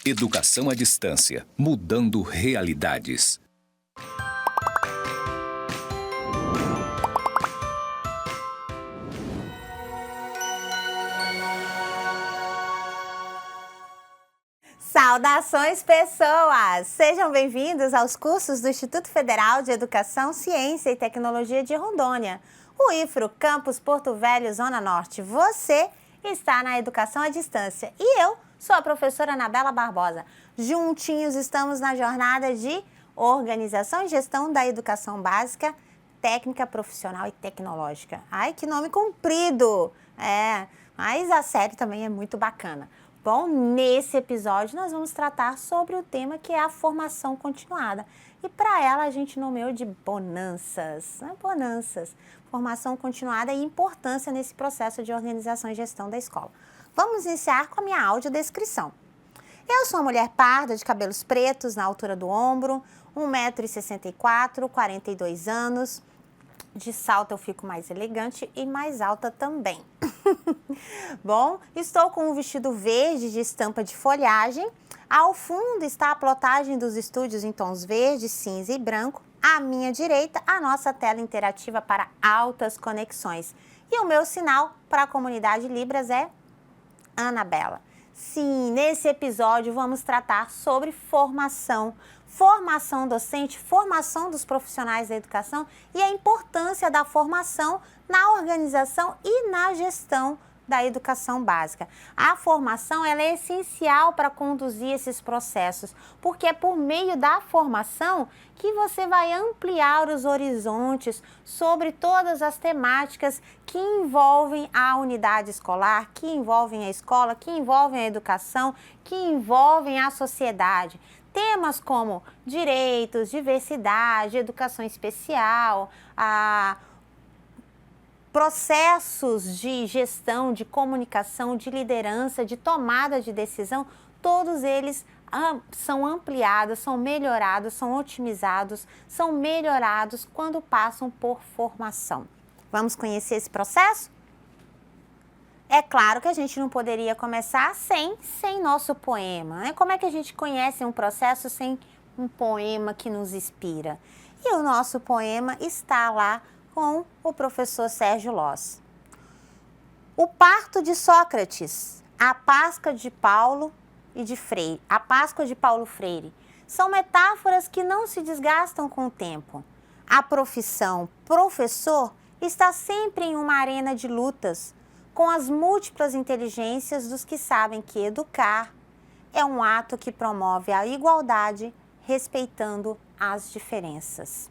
Educação à distância, mudando realidades. Saudações, pessoas! Sejam bem-vindos aos cursos do Instituto Federal de Educação, Ciência e Tecnologia de Rondônia, o IFRO, Campus Porto Velho, Zona Norte. Você está na Educação à Distância e eu sou a professora Anabela Barbosa. Juntinhos estamos na jornada de Organização e Gestão da Educação Básica, Técnica, Profissional e Tecnológica. Ai, que nome comprido! Mas a série também é muito bacana. Bom, nesse episódio nós vamos tratar sobre o tema que é a formação continuada. E para ela a gente nomeou de bonanças, né? Bonanças, formação continuada e importância nesse processo de organização e gestão da escola. Vamos iniciar com a minha audiodescrição. Eu sou uma mulher parda, de cabelos pretos na altura do ombro, 1,64 m, 42 anos. De salto eu fico mais elegante e mais alta também. Bom, estou com um vestido verde de estampa de folhagem. Ao fundo está a plotagem dos estúdios em tons verde, cinza e branco. À minha direita, a nossa tela interativa para altas conexões. E o meu sinal para a comunidade Libras é Anabela. Sim, nesse episódio vamos tratar sobre formação docente, formação dos profissionais da educação e a importância da formação na organização e na gestão da educação básica. A formação ela é essencial para conduzir esses processos, porque é por meio da formação que você vai ampliar os horizontes sobre todas as temáticas que envolvem a unidade escolar, que envolvem a escola, que envolvem a educação, que envolvem a sociedade. Temas como direitos, diversidade, educação especial, processos de gestão, de comunicação, de liderança, de tomada de decisão, todos eles são ampliados, são melhorados, são otimizados, são melhorados quando passam por formação. Vamos conhecer esse processo? É claro que a gente não poderia começar sem nosso poema, né? Como é que a gente conhece um processo sem um poema que nos inspira? E o nosso poema está lá com o professor Sérgio Loss. O parto de Sócrates, a Páscoa de Paulo e de Freire, a Páscoa de Paulo Freire, são metáforas que não se desgastam com o tempo. A profissão professor está sempre em uma arena de lutas, com as múltiplas inteligências dos que sabem que educar é um ato que promove a igualdade, respeitando as diferenças.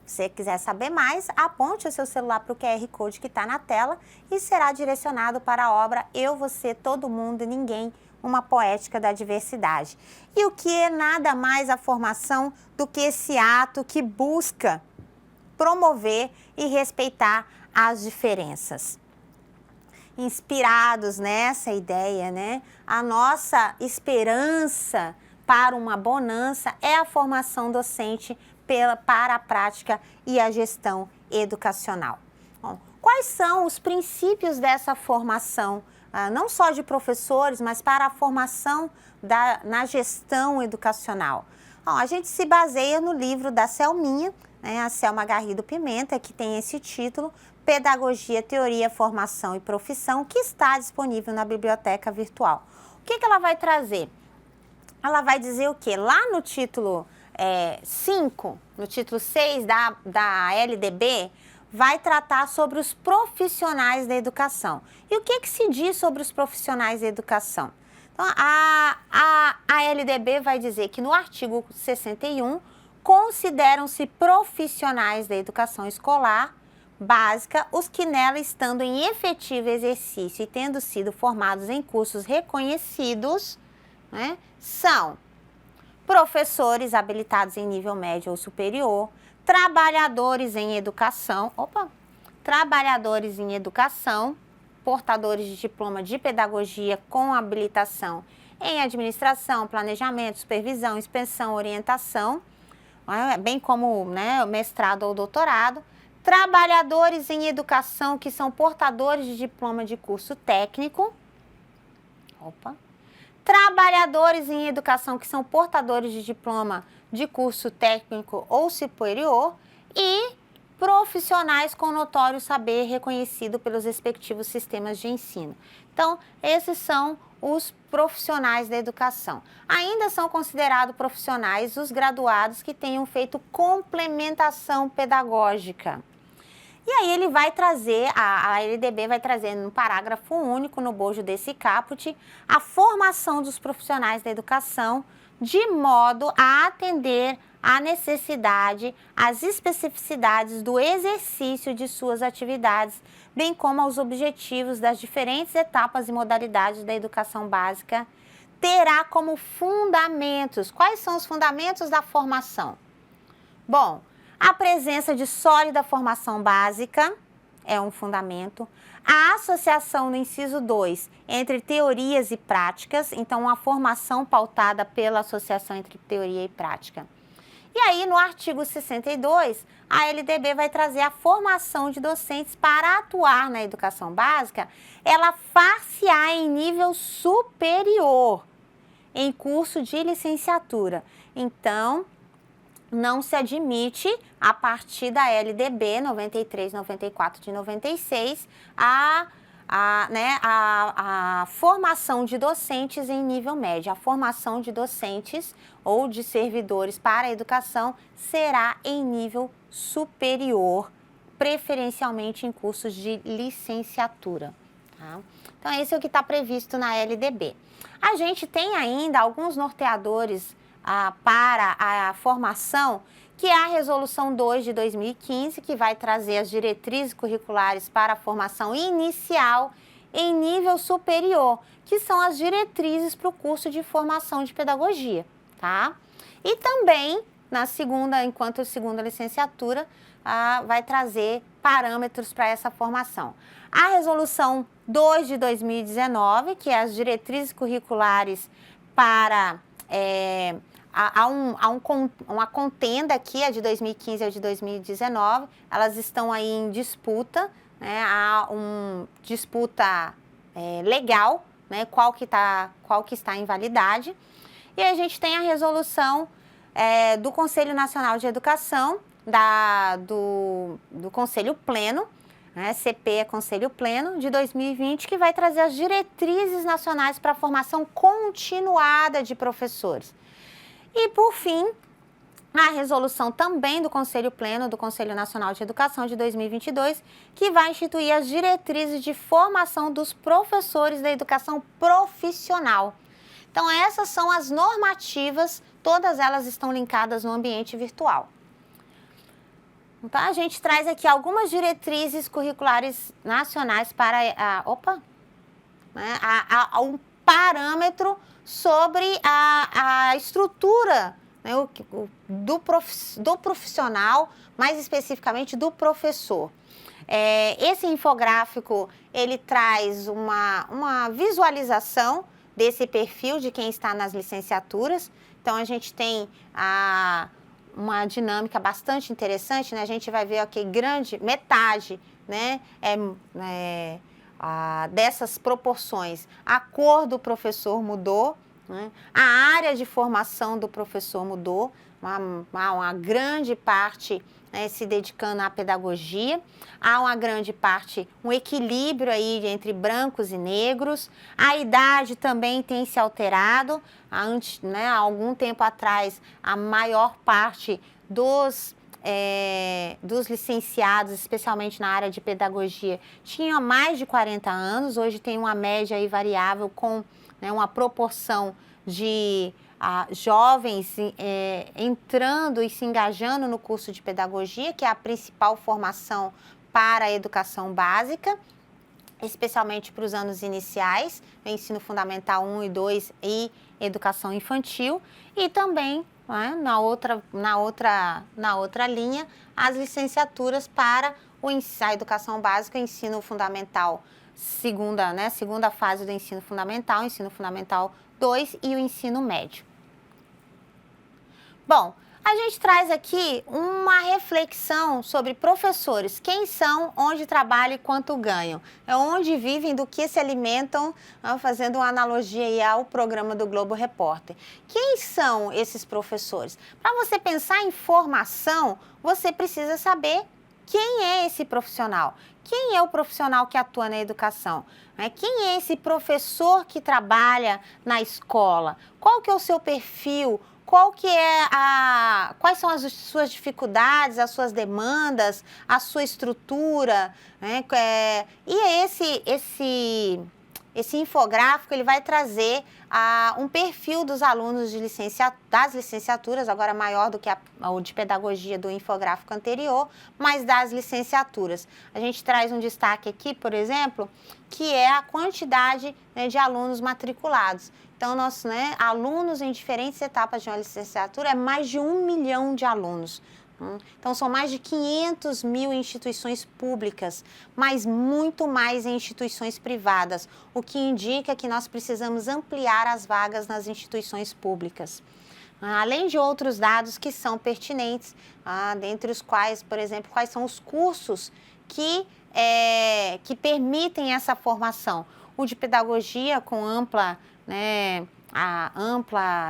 Se você quiser saber mais, aponte o seu celular para o QR Code que está na tela e será direcionado para a obra Eu, Você, Todo Mundo e Ninguém, uma poética da diversidade. E o que é nada mais a formação do que esse ato que busca promover e respeitar as diferenças. Inspirados nessa ideia, né? A nossa esperança para uma bonança é a formação docente para a prática e a gestão educacional. Bom, quais são os princípios dessa formação, não só de professores, mas para a formação na gestão educacional? Bom, a gente se baseia no livro da Selminha, né, a Selma Garrido Pimenta, que tem esse título, Pedagogia, Teoria, Formação e Profissão, que está disponível na biblioteca virtual. O que ela vai trazer? Ela vai dizer o quê? Lá no título 5, no título 6 da LDB, vai tratar sobre os profissionais da educação. E o que se diz sobre os profissionais da educação? Então, a LDB vai dizer que no artigo 61, consideram-se profissionais da educação escolar básica os que nela estando em efetivo exercício e tendo sido formados em cursos reconhecidos, né, são professores habilitados em nível médio ou superior, trabalhadores em educação, portadores de diploma de pedagogia com habilitação em administração, planejamento, supervisão, inspeção, orientação, bem como, né, mestrado ou doutorado, trabalhadores em educação que são portadores de diploma de curso técnico, trabalhadores em educação que são portadores de diploma de curso técnico ou superior e profissionais com notório saber reconhecido pelos respectivos sistemas de ensino. Então, esses são os profissionais da educação. Ainda são considerados profissionais os graduados que tenham feito complementação pedagógica. E aí ele vai trazer, a LDB vai trazer no parágrafo único, no bojo desse caput, a formação dos profissionais da educação de modo a atender à necessidade, às especificidades do exercício de suas atividades, bem como aos objetivos das diferentes etapas e modalidades da educação básica, terá como fundamentos. Quais são os fundamentos da formação? Bom, a presença de sólida formação básica é um fundamento. A associação no inciso 2 entre teorias e práticas, então uma formação pautada pela associação entre teoria e prática. E aí, no artigo 62, a LDB vai trazer a formação de docentes para atuar na educação básica, ela far-se-á em nível superior, em curso de licenciatura. Então, não se admite, a partir da LDB 93, 94 de 96, a formação de docentes em nível médio. A formação de docentes ou de servidores para a educação será em nível superior, preferencialmente em cursos de licenciatura. Tá? Então, esse é o que está previsto na LDB. A gente tem ainda alguns norteadores para a formação, que é a Resolução 2 de 2015, que vai trazer as diretrizes curriculares para a formação inicial em nível superior, que são as diretrizes para o curso de formação de pedagogia, tá? E também, enquanto segunda licenciatura, vai trazer parâmetros para essa formação. A Resolução 2 de 2019, que é as diretrizes curriculares para... uma contenda aqui, a de 2015 e a de 2019, elas estão aí em disputa, né? Há uma disputa legal, né? Qual que está em validade. E a gente tem a resolução do Conselho Nacional de Educação, do Conselho Pleno, né? CP é Conselho Pleno, de 2020, que vai trazer as diretrizes nacionais para a formação continuada de professores. E, por fim, a resolução também do Conselho Pleno, do Conselho Nacional de Educação de 2022, que vai instituir as diretrizes de formação dos professores da educação profissional. Então, essas são as normativas, todas elas estão linkadas no ambiente virtual. Então, a gente traz aqui algumas diretrizes curriculares nacionais para um parâmetro sobre a estrutura, né, do profissional, mais especificamente do professor. Esse infográfico, ele traz uma visualização desse perfil de quem está nas licenciaturas. Então, a gente tem uma dinâmica bastante interessante, né? A gente vai ver aqui metade, né, dessas proporções. A cor do professor mudou, né? A área de formação do professor mudou, uma grande parte, né, se dedicando à pedagogia. Há uma grande parte, um equilíbrio aí entre brancos e negros. A idade também tem se alterado. Há algum tempo atrás, a maior parte dos licenciados, especialmente na área de pedagogia, tinha mais de 40 anos. Hoje tem uma média aí variável com, né, uma proporção de jovens entrando e se engajando no curso de pedagogia, que é a principal formação para a educação básica, especialmente para os anos iniciais, ensino fundamental 1 e 2 e educação infantil, e também, né, na outra linha, as licenciaturas para a educação básica, ensino fundamental, segunda fase do ensino fundamental 2 e o ensino médio. Bom, A gente traz aqui uma reflexão sobre professores. Quem são, onde trabalham e quanto ganham. É onde vivem, do que se alimentam, fazendo uma analogia aí ao programa do Globo Repórter. Quem são esses professores? Para você pensar em formação, você precisa saber quem é esse profissional. Quem é o profissional que atua na educação? Quem é esse professor que trabalha na escola? Qual que é o seu perfil? Quais são as suas dificuldades, as suas demandas, a sua estrutura, né? Esse infográfico ele vai trazer um perfil dos alunos das licenciaturas, agora maior do que o de pedagogia do infográfico anterior, mas das licenciaturas. A gente traz um destaque aqui, por exemplo, que é a quantidade, né, de alunos matriculados. Então, alunos em diferentes etapas de uma licenciatura é mais de 1 milhão de alunos. Então, são mais de 500 mil instituições públicas, mas muito mais em instituições privadas, o que indica que nós precisamos ampliar as vagas nas instituições públicas. Além de outros dados que são pertinentes, dentre os quais, por exemplo, quais são os cursos que permitem essa formação. O de pedagogia com ampla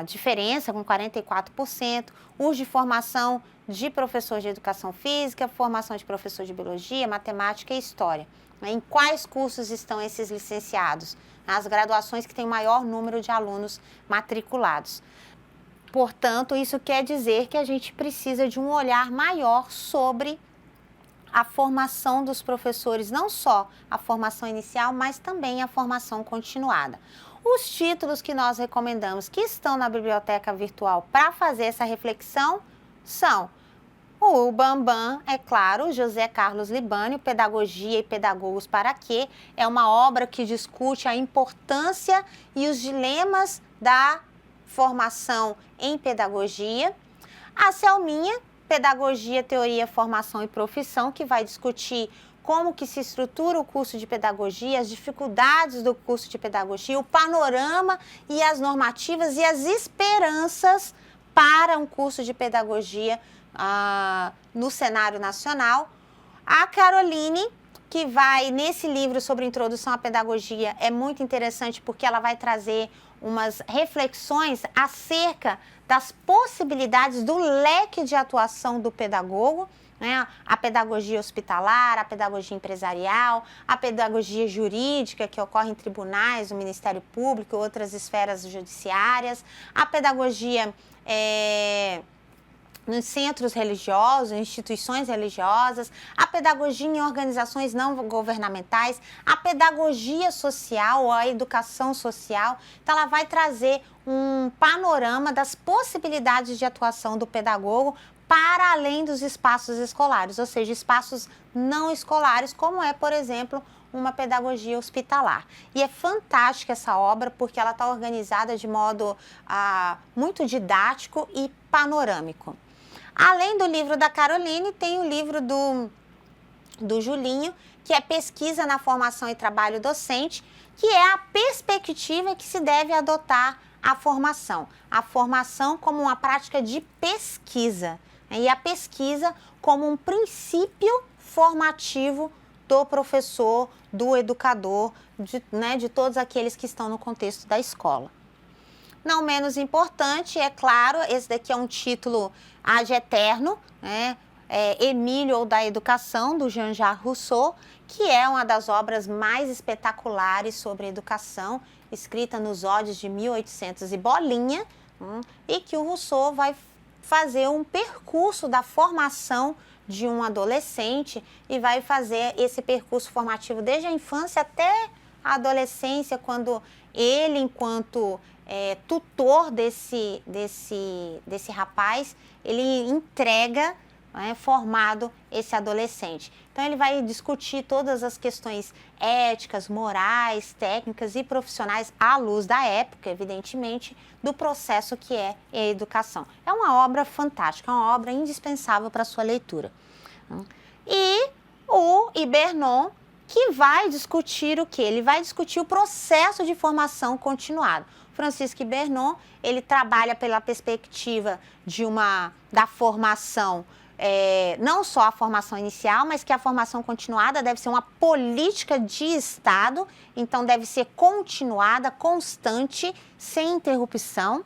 diferença, com 44%, os de formação de professor de educação física, formação de professor de biologia, matemática e história. Em quais cursos estão esses licenciados? As graduações que têm o maior número de alunos matriculados. Portanto, isso quer dizer que a gente precisa de um olhar maior sobre a formação dos professores, não só a formação inicial, mas também a formação continuada. Os títulos que nós recomendamos que estão na biblioteca virtual para fazer essa reflexão são o Bambam, é claro, José Carlos Libânio, Pedagogia e Pedagogos para Quê? É uma obra que discute a importância e os dilemas da formação em pedagogia. A Selminha, Pedagogia, Teoria, Formação e Profissão, que vai discutir como que se estrutura o curso de pedagogia, as dificuldades do curso de pedagogia, o panorama e as normativas e as esperanças para um curso de pedagogia no cenário nacional. A Caroline, que vai, nesse livro sobre introdução à pedagogia, é muito interessante porque ela vai trazer umas reflexões acerca das possibilidades do leque de atuação do pedagogo, né? A pedagogia hospitalar, a pedagogia empresarial, a pedagogia jurídica, que ocorre em tribunais, o Ministério Público e outras esferas judiciárias, a pedagogia nos centros religiosos, instituições religiosas, a pedagogia em organizações não governamentais, a pedagogia social, a educação social. Então, ela vai trazer um panorama das possibilidades de atuação do pedagogo para além dos espaços escolares, ou seja, espaços não escolares, como é, por exemplo, uma pedagogia hospitalar. E é fantástica essa obra porque ela está organizada de modo muito didático e panorâmico. Além do livro da Caroline, tem o livro do Julinho, que é Pesquisa na Formação e Trabalho Docente, que é a perspectiva que se deve adotar a formação como uma prática de pesquisa, né? E a pesquisa como um princípio formativo do professor, do educador, de todos aqueles que estão no contexto da escola. Não menos importante, é claro, esse daqui é um título ad eterno, né? Emílio ou da Educação, do Jean-Jacques Rousseau, que é uma das obras mais espetaculares sobre a educação, escrita nos ódios de 1800 e bolinha, e que o Rousseau vai fazer um percurso da formação de um adolescente e vai fazer esse percurso formativo desde a infância até a adolescência, quando ele, enquanto tutor desse rapaz, ele entrega, formado esse adolescente. Então, ele vai discutir todas as questões éticas, morais, técnicas e profissionais à luz da época, evidentemente, do processo que é a educação. É uma obra fantástica, uma obra indispensável para a sua leitura. E o Hibernon, que vai discutir o quê? Ele vai discutir o processo de formação continuada. Francisque Bernon, ele trabalha pela perspectiva da formação, não só a formação inicial, mas que a formação continuada deve ser uma política de Estado, então deve ser continuada, constante, sem interrupção.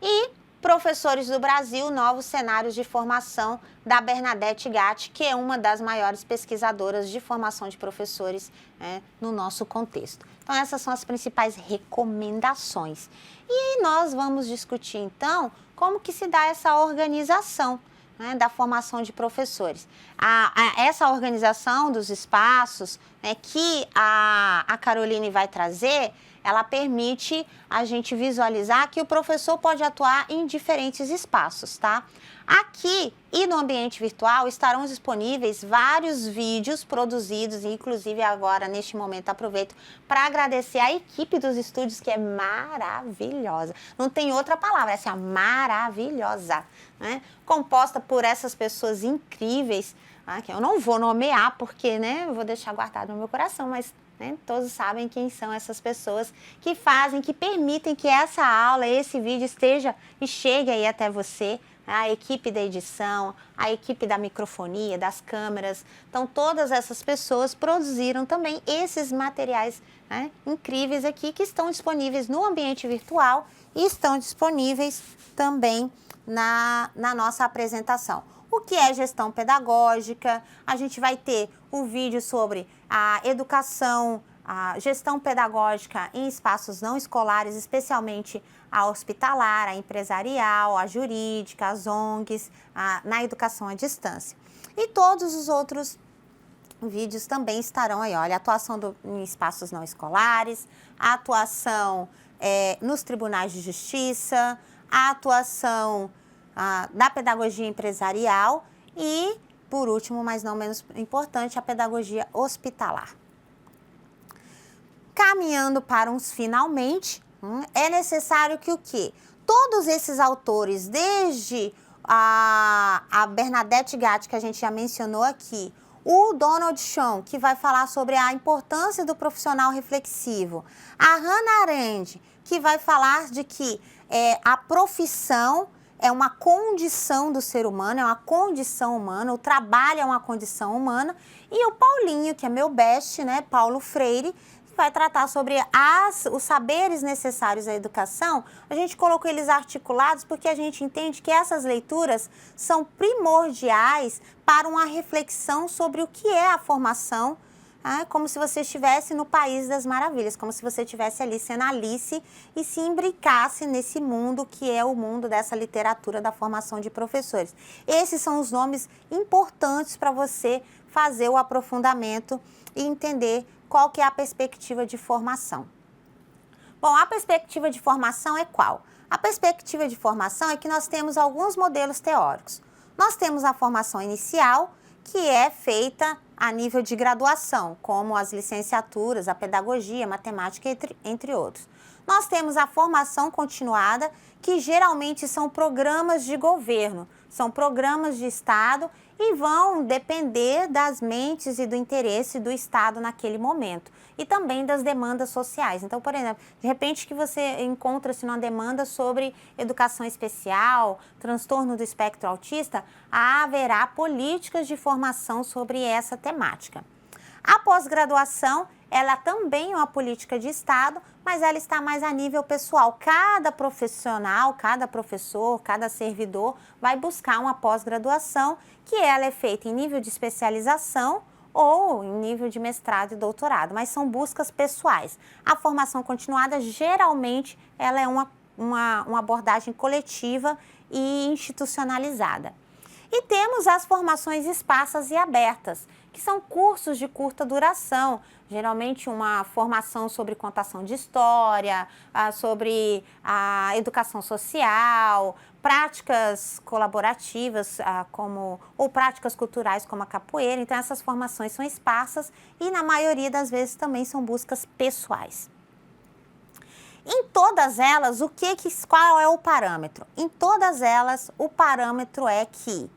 E Professores do Brasil, Novos Cenários de Formação, da Bernadette Gatti, que é uma das maiores pesquisadoras de formação de professores no nosso contexto. Então, essas são as principais recomendações. E aí nós vamos discutir, então, como que se dá essa organização da formação de professores. Essa organização dos espaços que a Caroline vai trazer, ela permite a gente visualizar que o professor pode atuar em diferentes espaços, tá? Aqui e no ambiente virtual estarão disponíveis vários vídeos produzidos, inclusive agora, neste momento, aproveito para agradecer a equipe dos estúdios, que é maravilhosa. Não tem outra palavra, essa é maravilhosa, né? Composta por essas pessoas incríveis, que eu não vou nomear porque, eu vou deixar guardado no meu coração, mas todos sabem quem são essas pessoas que fazem, que permitem que essa aula, esse vídeo esteja e chegue aí até você. A equipe da edição, a equipe da microfonia, das câmeras. Então, todas essas pessoas produziram também esses materiais incríveis aqui, que estão disponíveis no ambiente virtual e estão disponíveis também na nossa apresentação. O que é gestão pedagógica? A gente vai ter o vídeo sobre a educação, a gestão pedagógica em espaços não escolares, especialmente a hospitalar, a empresarial, a jurídica, as ONGs, na educação à distância. E todos os outros vídeos também estarão aí, olha, atuação em espaços não escolares, a atuação nos tribunais de justiça, a atuação da pedagogia empresarial e, por último, mas não menos importante, a pedagogia hospitalar. Caminhando para uns finalmente, é necessário que o quê? Todos esses autores, desde a Bernadette Gatti, que a gente já mencionou aqui, o Donald Schoen, que vai falar sobre a importância do profissional reflexivo, a Hannah Arendt, que vai falar de que a profissão é uma condição do ser humano, é uma condição humana, o trabalho é uma condição humana, e o Paulinho, que é meu best, Paulo Freire, vai tratar sobre os saberes necessários à educação. A gente colocou eles articulados porque a gente entende que essas leituras são primordiais para uma reflexão sobre o que é a formação, como se você estivesse no País das Maravilhas, como se você estivesse ali sendo Alice e se imbricasse nesse mundo que é o mundo dessa literatura da formação de professores. Esses são os nomes importantes para você fazer o aprofundamento e entender qual que é a perspectiva de formação. Bom, a perspectiva de formação é qual? A perspectiva de formação é que nós temos alguns modelos teóricos. Nós temos a formação inicial, que é feita a nível de graduação, como as licenciaturas, a pedagogia, a matemática, entre outros. Nós temos a formação continuada, que geralmente são programas de governo, são programas de Estado e vão depender das mentes e do interesse do Estado naquele momento e também das demandas sociais. Então, por exemplo, de repente que você encontra-se numa demanda sobre educação especial, transtorno do espectro autista, haverá políticas de formação sobre essa temática. A pós-graduação, ela também é uma política de Estado, mas ela está mais a nível pessoal. Cada profissional, cada professor, cada servidor vai buscar uma pós-graduação, que ela é feita em nível de especialização ou em nível de mestrado e doutorado, mas são buscas pessoais. A formação continuada, geralmente, ela é uma abordagem coletiva e institucionalizada. E temos as formações esparsas e abertas, que são cursos de curta duração, geralmente uma formação sobre contação de história, sobre a educação social, práticas colaborativas ou práticas culturais como a capoeira. Então, essas formações são esparsas e, na maioria das vezes, também são buscas pessoais. Em todas elas, qual é o parâmetro? Em todas elas, o parâmetro é que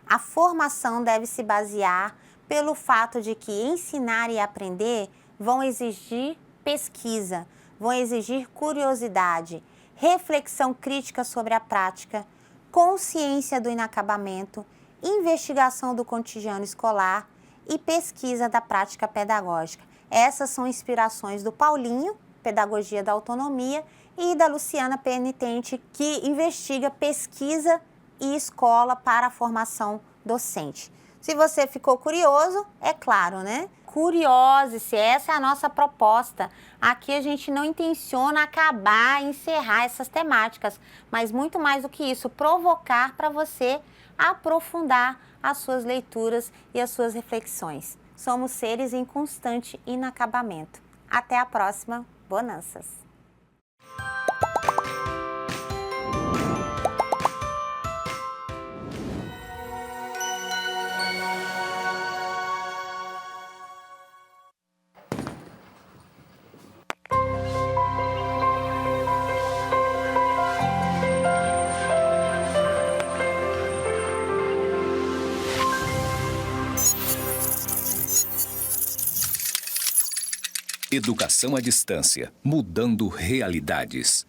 a formação deve se basear pelo fato de que ensinar e aprender vão exigir pesquisa, vão exigir curiosidade, reflexão crítica sobre a prática, consciência do inacabamento, investigação do cotidiano escolar e pesquisa da prática pedagógica. Essas são inspirações do Paulinho, Pedagogia da Autonomia, e da Luciana Penitente, que investiga pesquisa e escola para a formação docente. Se você ficou curioso, é claro, né? Curiose-se, essa é a nossa proposta. Aqui a gente não intenciona acabar, encerrar essas temáticas, mas muito mais do que isso, provocar para você aprofundar as suas leituras e as suas reflexões. Somos seres em constante inacabamento. Até a próxima. Bonanças! Educação à distância, mudando realidades.